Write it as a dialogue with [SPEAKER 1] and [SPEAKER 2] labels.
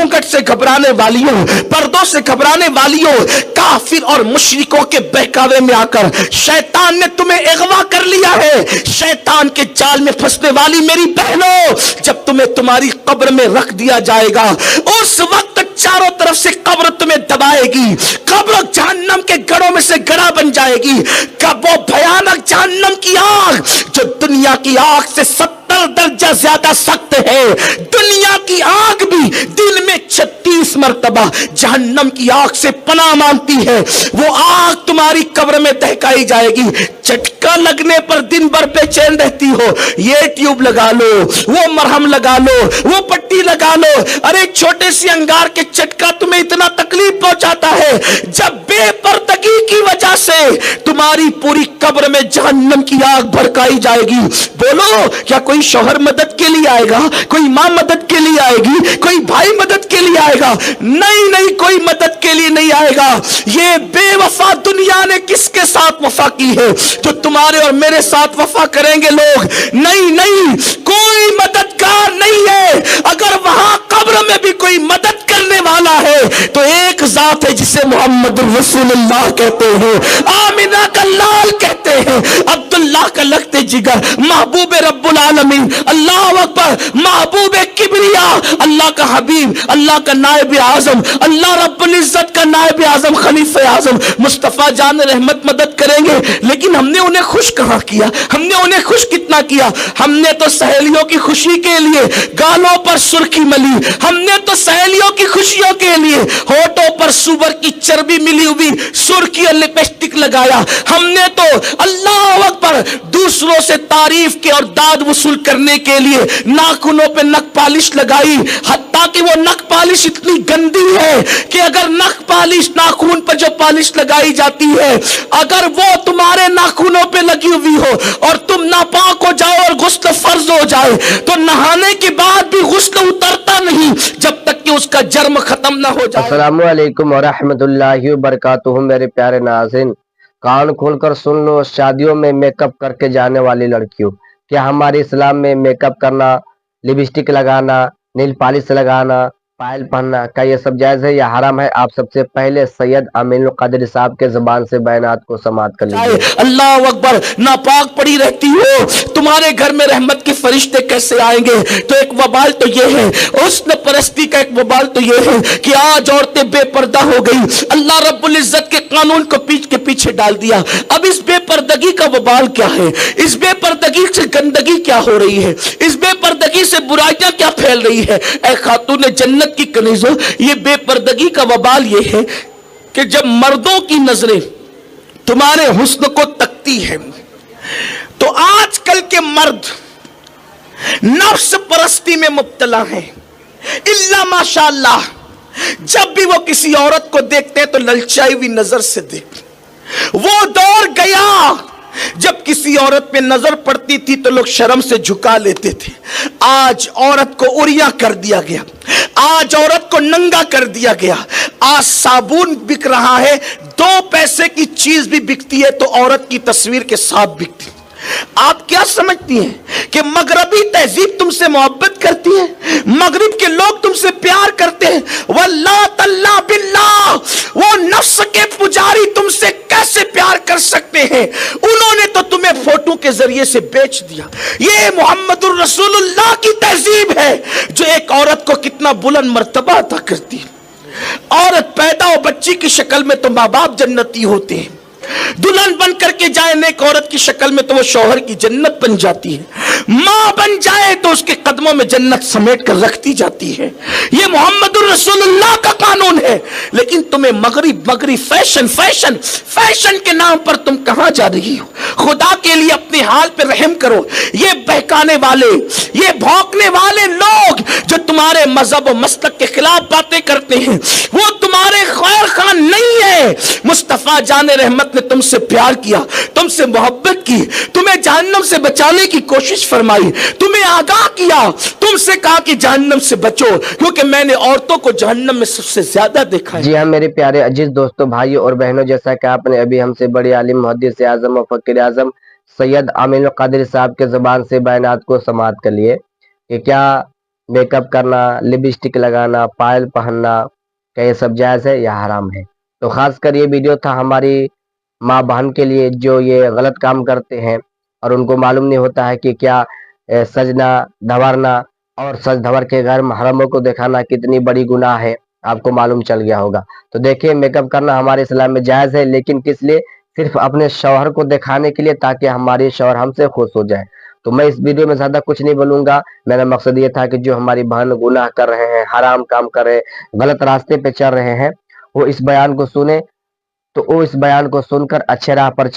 [SPEAKER 1] घूंघट से घबराने वालियों, पर्दों से घबराने वालियों, काफिर और मुशरिकों के बहकावे में आकर शैतान ने तुम्हें अगवा कर लिया है। शैतान के जाल में फंसने वाली मेरी बहनों, जब तुम्हें तुम्हारी कब्र में रख दिया जाएगा, उस वक्त चारों तरफ से कब्र तुम्हें दबाएगी। कब्र जहन्नम के गढ़ों में से गड़ा बन जाएगी। कब वो भयानक जहन्नम की आग जो दुनिया की आग से 70 दर्जा ज्यादा सख्त है, दुनिया की आग भी दिन में 36 मरतबा जहन्नम की आग से पनाह मांगती है। वो आग तुम्हारी कब्र में दहकाई जाएगी। झटका लगने पर दिन भर बेचैन रहती हो, ये ट्यूब लगा लो, वो मरहम लगा लो, वो पट्टी लगा लो। अरे छोटे से अंगार के झटका तुम्हें इतना तकलीफ पहुंचाता है, जब बेपर्दगी की वजह से तुम्हारी पूरी कब्र में जहन्नम की आग भड़काई जाएगी। बोलो, क्या कोई शौहर मदद के लिए आएगा? कोई मां मदद के लिए आएगी? कोई भाई मदद के लिए आएगा? नहीं नहीं, कोई मदद के लिए नहीं आएगा। ये बेवफा दुनिया ने किसके साथ वफा की है जो तुम्हारे और मेरे साथ वफा करेंगे लोग? नहीं नहीं, कोई मददगार नहीं है। अगर वहां कब्र में भी कोई मदद करने वाला है तो एक जात है जिसे मोहम्मद रसूलुल्लाह कहते हैं, आमिना का लाल कहते हैं, अब्दुल्लाह का लगते जिगर, महबूब रब्बुल आलमीन, अल्लाह अकबर, महबूब किबरिया, अल्लाह का हबीब, अल्लाह का नायब आजम, अल्लाह रब्बुल इज्जत का नायब आजम, खलीफा आजम मुस्तफा जान रहमत मदद करेंगे। लेकिन हमने उन्हें खुश कहां किया? हमने उन्हें खुश कितना किया? हमने तो सहेलियों की खुशी के लिए गालों पर सुर्खी मली, हमने तो सहेलियों की खुशियों के लिए होठों पर सुअर की चर्बी मिली हुई सुर्खी और लिपस्टिक लगाया। हमने तो अल्लाह अकबर दूसरों से तारीफ के और दाद वसूल करने के लिए नाखूनों पे नख पालिश लगाई, हत्ता कि वो नख पालिश इतनी गंदी है कि अगर नख पालिश, नाखून पर जो पालिश लगाई जाती है, अगर वो तुम्हारे नाखूनों पे लगी हुई हो और तुम नापाक हो जाओ और गुस्ल फर्ज हो जाए तो नहाने के बाद भी गुस्ल उतरता नहीं जब तक कि उसका जर्म खत्म ना हो जाए।
[SPEAKER 2] अस्सलामु अलैकुम व रहमतुल्लाहि व बरकातुहू। मेरे प्यारे नाज़रीन, कान खोलकर सुन लो। शादियों में मेकअप करके जाने वाली लड़कियों, क्या हमारे इस्लाम में मेकअप करना, लिपस्टिक लगाना, नील पॉलिश लगाना, पायल पहनना, क्या ये सब जायज है या हराम है? आप सबसे पहले सैयद अमीनुल कादरी साहब के जुबान से बयानात को समाअत कर लीजिए।
[SPEAKER 1] अल्लाह अकबर, नापाक पड़ी रहती हो, तुम्हारे घर में रहमत के फरिश्ते कैसे आएंगे? तो एक वबाल तो ये है, हुस्न परस्ती का एक वबाल तो ये है कि आज औरतें बेपर्दा हो गई। अल्लाह रब्बुल इज्जत के कानून को पीछ के पीछे डाल दिया। अब इस बेपर्दगी का वबाल क्या है? इस बेपर्दगी से गंदगी क्या हो रही है? इस बेपर्दगी से बुराइयां क्या फैल रही है? ऐ खातून जन्नत की कनीज़ों, ये बेपर्दगी का वबाल ये है कि जब मर्दों की नजरें तुम्हारे हुस्न को तकती है तो आजकल के मर्द नफ्स परस्ती में मुब्तला हैं। इल्ला माशाअल्लाह, जब भी वो किसी औरत को देखते हैं तो ललचाई हुई नजर से देखते। वो दौर गया जब किसी औरत पे नजर पड़ती थी तो लोग शर्म से झुका लेते थे। आज औरत को उरिया कर दिया गया, आज औरत को नंगा कर दिया गया। आज साबुन बिक रहा है, 2 पैसे की चीज भी बिकती है तो औरत की तस्वीर के साथ बिकती है। आप क्या समझती हैं कि मगरबी तहजीब तुमसे मोहब्बत करती है? मगरिब के लोग तुमसे प्यार करते हैं? वल्लाह तल्ला बिल्लाह, वो नफ्स के पुजारी तुमसे कैसे प्यार कर सकते हैं? उन्होंने तो तुम्हें फोटो के जरिए से बेच दिया। ये मोहम्मदुर रसूलुल्लाह की तहजीब है जो एक औरत को कितना बुलंद मर्तबा अता करती है। औरत पैदा हो बच्ची की शक्ल में तो माँ बाप जन्नती होते हैं, दुल्हन बन करके जाए नेक औरत की शक्ल में तो वो शौहर की जन्नत बन जाती है, मां बन जाए तो उसके कदमों में जन्नत समेट कर रखती जाती है। ये मोहम्मदुर रसूलुल्लाह का कानून है। लेकिन तुम्हें मगरी फैशन फैशन फैशन के नाम पर तुम कहां जा रही हो? खुदा के लिए अपने हाल पे रहम करो। ये बहकाने वाले, ये भौंकने वाले लोग जो तुम्हारे मजहब और मसलक के खिलाफ बातें करते हैं, वो तुम्हारे खैर खान नहीं है। मुस्तफा जान रहमत ने तुमसे प्यार किया, तुमसे मोहब्बत की, तुम्हें जहन्नम से बचाने की कोशिश फरमाई, तुम्हें आगाह किया, तुमसे कहा कि जहन्नम से बचो क्योंकि मैंने औरतों को जहन्नम में सबसे ज्यादा देखा है।
[SPEAKER 2] जी हाँ मेरे प्यारे अजीज दोस्तों, भाइयों और बहनों, जैसा कि आपने अभी हमसे बड़े आलिम, मुहद्दिस आजम और फकीर आजम सैयद अमीनुल कादरी साहब के जुबान से बयानात को समाअत कर लिए कि क्या میک اپ کرنا، لپسٹک لگانا، پائل پہننا، کیا یہ سب جائز ہے یا حرام ہے؟ تو خاص کر یہ ویڈیو تھا ہماری ماں بہن کے لیے جو یہ غلط کام کرتے ہیں اور ان کو معلوم نہیں ہوتا ہے کہ کیا سجنا دھورنا اور سج دھور کے غیر محرموں کو دکھانا کتنی بڑی گناہ ہے، آپ کو معلوم چل گیا ہوگا۔ تو دیکھیں میک اپ کرنا ہمارے اسلام میں جائز ہے، لیکن کس لیے؟ صرف اپنے شوہر کو دکھانے کے لیے، تاکہ ہماری شوہر ہم سے خوش ہو جائے۔ تو میں اس ویڈیو میں زیادہ کچھ نہیں بولوں گا، میرا مقصد یہ تھا کہ جو ہماری بہن گناہ کر رہے ہیں، حرام کام کر رہے ہیں، غلط راستے پہ چل رہے ہیں، وہ اس بیان کو سنیں، تو وہ اس بیان کو سن کر اچھے راہ پر